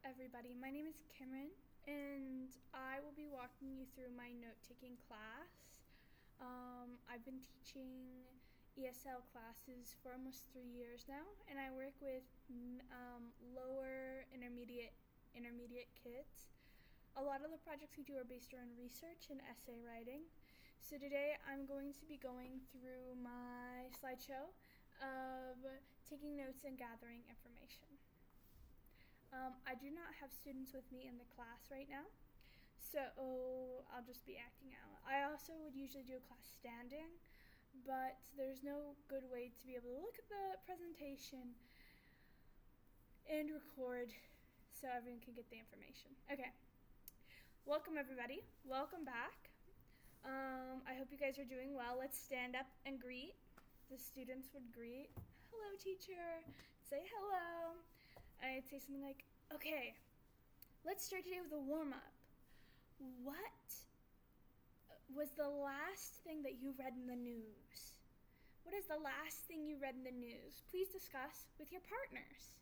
everybody. My name is Cameron, and I will be walking you through my note-taking class. I've been teaching ESL classes for almost 3 years now, and I work with lower, intermediate kids. A lot of the projects we do are based around research and essay writing. So today I'm going to be going through my slideshow of taking notes and gathering information. I do not have students with me in the class right now, so I'll just be acting out. I also would usually do a class standing, but there's no good way to be able to look at the presentation and record so everyone can get the information. Okay, welcome everybody. Welcome back. I hope you guys are doing well. Let's stand up and greet. The students would greet. Hello, teacher. Say hello. I'd say something like, okay, let's start today with a warm-up. What was the last thing that you read in the news? What is the last thing you read in the news? Please discuss with your partners.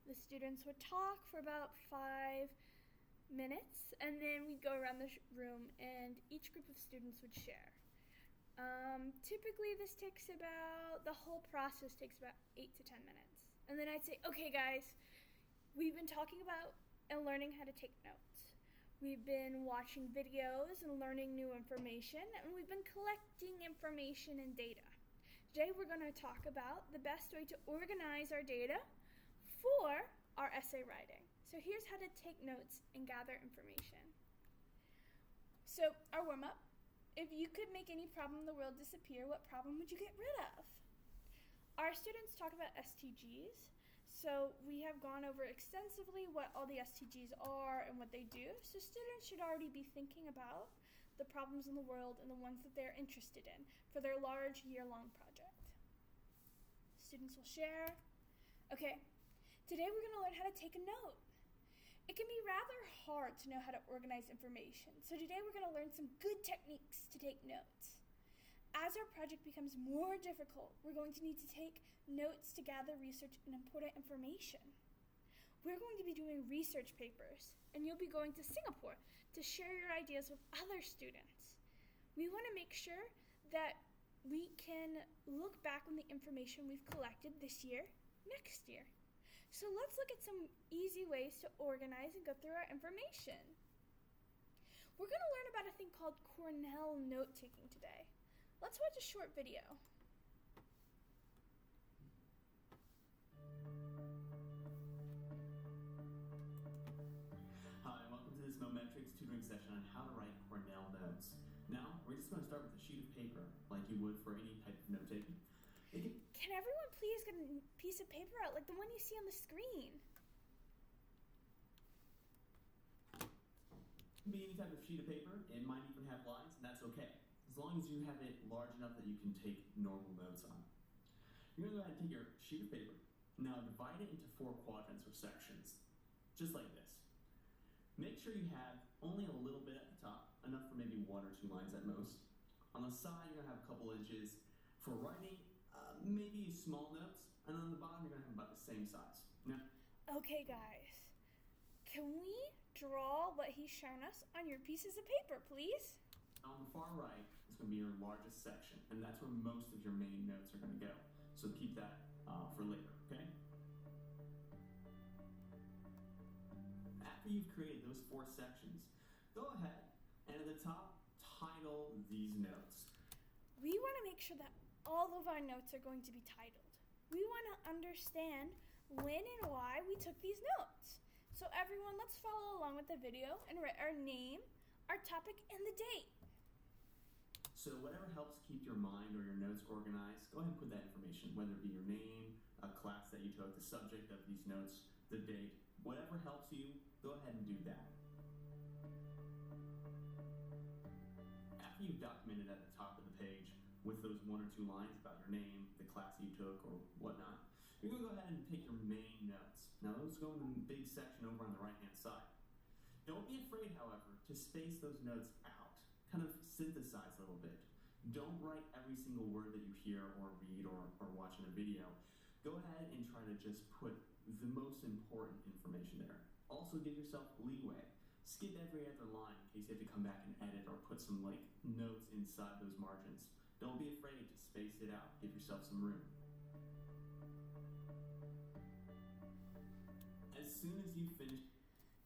The students would talk for about 5 minutes, and then we'd go around the room, and each group of students would share. Typically, the whole process takes about 8 to 10 minutes. And then I'd say, okay, guys, we've been talking about and learning how to take notes. We've been watching videos and learning new information, and we've been collecting information and data. Today, we're going to talk about the best way to organize our data for our essay writing. So here's how to take notes and gather information. So our warm-up. If you could make any problem in the world disappear, what problem would you get rid of? Our students talk about SDGs, so we have gone over extensively what all the SDGs are and what they do, so students should already be thinking about the problems in the world and the ones that they're interested in for their large year-long project. Students will share. Okay, today we're going to learn how to take a note. It can be rather hard to know how to organize information, so today we're going to learn some good techniques to take notes. As our project becomes more difficult, we're going to need to take notes to gather research and important information. We're going to be doing research papers, and you'll be going to Singapore to share your ideas with other students. We want to make sure that we can look back on the information we've collected this year, next year. So let's look at some easy ways to organize and go through our information. We're going to learn about a thing called Cornell note-taking today. Let's watch a short video. Hi, welcome to this Mometrics tutoring session on how to write Cornell notes. Now, we're just going to start with a sheet of paper, like you would for any type of note-taking. Can everyone please get a piece of paper out, like the one you see on the screen? It can be any type of sheet of paper. It might even have lines, and that's okay, as long as you have it large enough that you can take normal notes on. You're going to go ahead and take your sheet of paper. Now divide it into 4 quadrants or sections, just like this. Make sure you have only a little bit at the top, enough for maybe 1 or 2 lines at most. On the side, you're going to have a couple inches for writing, maybe small notes, and on the bottom, you're going to have about the same size. Now, okay, guys, can we draw what he's shown us on your pieces of paper, please? on the far right is going to be your largest section, and that's where most of your main notes are going to go. So keep that for later, okay? After you've created those 4 sections, go ahead and at the top, title these notes. We want to make sure that all of our notes are going to be titled. We want to understand when and why we took these notes. So everyone, let's follow along with the video and write our name, our topic, and the date. So whatever helps keep your mind or your notes organized, go ahead and put that information, whether it be your name, a class that you took, the subject of these notes, the date, whatever helps you, go ahead and do that. After you've documented at the top of the page with those 1 or 2 lines about your name, the class that you took, or whatnot, you're going to go ahead and take your main notes. Now those go in the big section over on the right-hand side. Don't be afraid, however, to space those notes out. Kind of synthesize a little bit. Don't write every single word that you hear or read or watch in a video. Go ahead and try to just put the most important information there. Also, give yourself leeway. Skip every other line in case you have to come back and edit or put some notes inside those margins. Don't be afraid to space it out. Give yourself some room. As soon as you finish.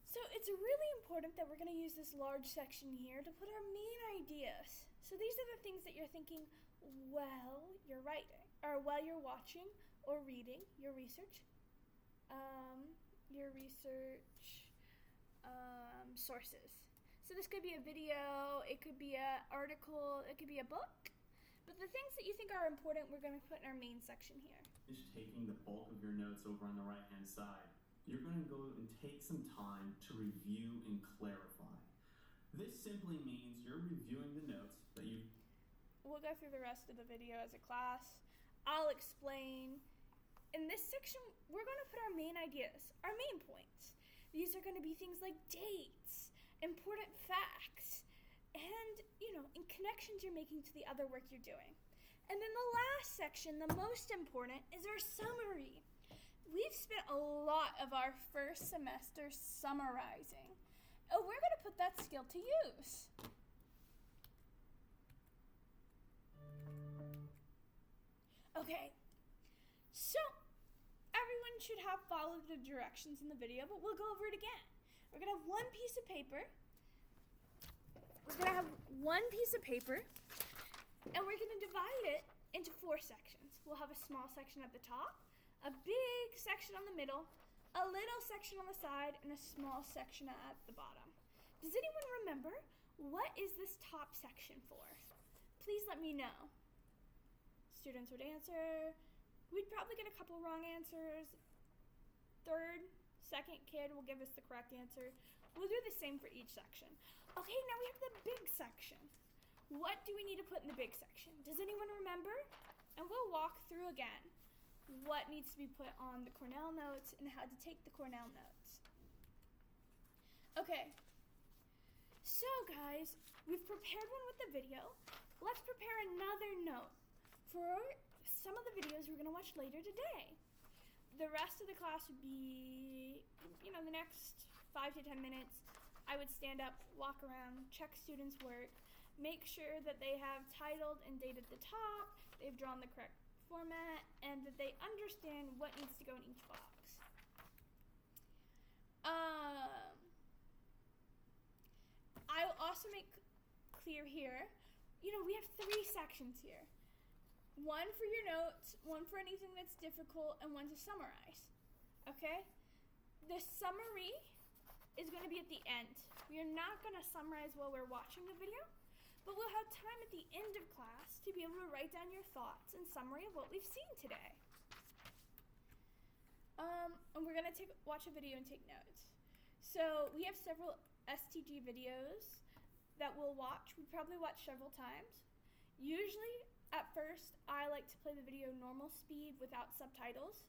So it's really important that we're going to use this large section here to put our main ideas. So these are the things that you're thinking while you're writing, or while you're watching or reading your research. Sources. So this could be a video, it could be an article, it could be a book. But the things that you think are important, we're going to put in our main section here. Finish taking the bulk of your notes over on the right-hand side, you're going to go and take some time to review and clarify. This simply means you're reviewing the notes that you. We'll go through the rest of the video as a class. I'll explain. In this section, we're going to put our main ideas, our main points. These are going to be things like dates, important facts, and, in connections you're making to the other work you're doing. And then the last section, the most important, is our summary. We've spent a lot of our first semester summarizing. Oh, we're going to put that skill to use. Okay, so everyone should have followed the directions in the video, but we'll go over it again. We're going to have one piece of paper. And we're going to divide it into 4 sections. We'll have a small section at the top, a big section on the middle, a little section on the side, and a small section at the bottom. Does anyone remember, what is this top section for? Please let me know. Students would answer. We'd probably get a couple wrong answers. Third, second kid will give us the correct answer. We'll do the same for each section. Okay, now we have the big section. What do we need to put in the big section? Does anyone remember? And we'll walk through again what needs to be put on the Cornell notes and how to take the Cornell notes. Okay, so guys, we've prepared one with the video. Let's prepare another note for some of the videos we're going to watch later today. The rest of the class would be, the next 5 to 10 minutes. I would stand up, walk around, check students' work, make sure that they have titled and date at the top, they've drawn the correct format, and that they understand what needs to go in each box. I will also make clear here, we have 3 sections here. One for your notes, one for anything that's difficult, and one to summarize. Okay? The summary is going to be at the end. We are not going to summarize while we're watching the video, but we'll have time at the end of class to be able to write down your thoughts and summary of what we've seen today. And we're going to watch a video and take notes. So we have several STG videos that we'll watch. We probably watch several times. Usually, at first, I like to play the video normal speed without subtitles.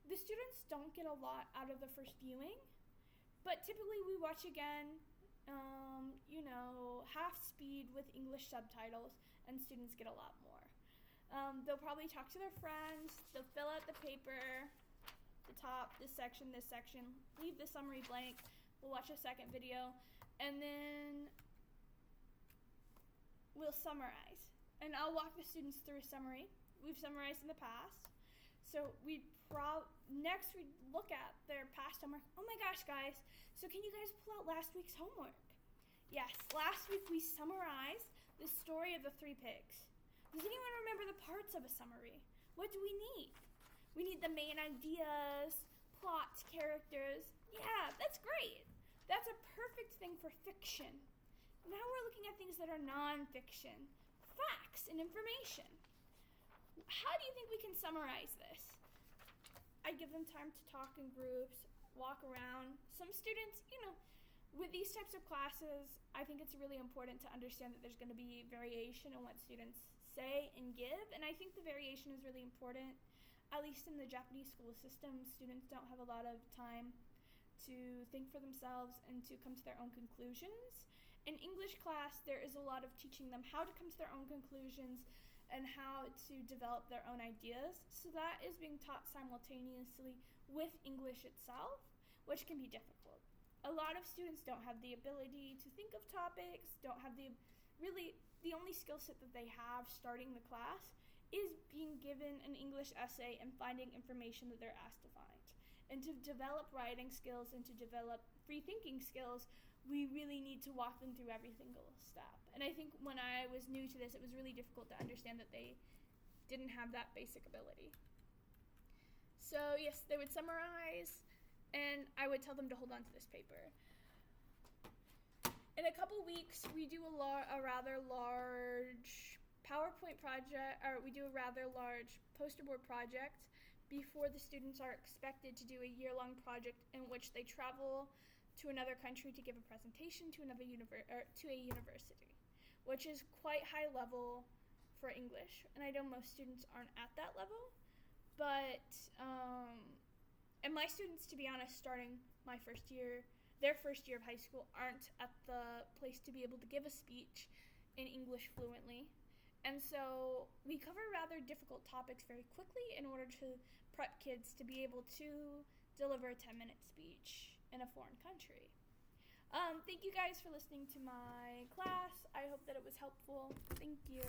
The students don't get a lot out of the first viewing, but typically we watch again, half speed with English subtitles, and students get a lot more. They'll probably talk to their friends, they'll fill out the paper, the top, this section, leave the summary blank, we'll watch a second video, and then we'll summarize. And I'll walk the students through a summary. We've summarized in the past. So next we look at their past homework. Oh my gosh, guys. So can you guys pull out last week's homework? Yes, last week we summarized the story of the 3 pigs. Does anyone remember the parts of a summary? What do we need? We need the main ideas, plots, characters. Yeah, that's great. That's a perfect thing for fiction. Now we're looking at things that are non-fiction. Facts and information. How do you think we can summarize this? I give them time to talk in groups, walk around. Some students, with these types of classes, I think it's really important to understand that there's going to be variation in what students say and give, and I think the variation is really important. At least in the Japanese school system, students don't have a lot of time to think for themselves and to come to their own conclusions. In English class, there is a lot of teaching them how to come to their own conclusions and how to develop their own ideas. So that is being taught simultaneously with English itself. which can be difficult. A lot of students don't have the ability to think of topics, don't have the only skill set that they have starting the class is being given an English essay and finding information that they're asked to find. And to develop writing skills and to develop free thinking skills, we really need to walk them through every single step. And I think when I was new to this, it was really difficult to understand that they didn't have that basic ability. So yes, they would summarize, and I would tell them to hold on to this paper. In a couple weeks, we do a rather large PowerPoint project, or we do a rather large poster board project before the students are expected to do a year-long project in which they travel to another country to give a presentation to a university, which is quite high level for English. And I know most students aren't at that level, but and my students, to be honest, starting their first year of high school, aren't at the place to be able to give a speech in English fluently. And so we cover rather difficult topics very quickly in order to prep kids to be able to deliver a 10-minute speech in a foreign country. Thank you guys for listening to my class. I hope that it was helpful. Thank you.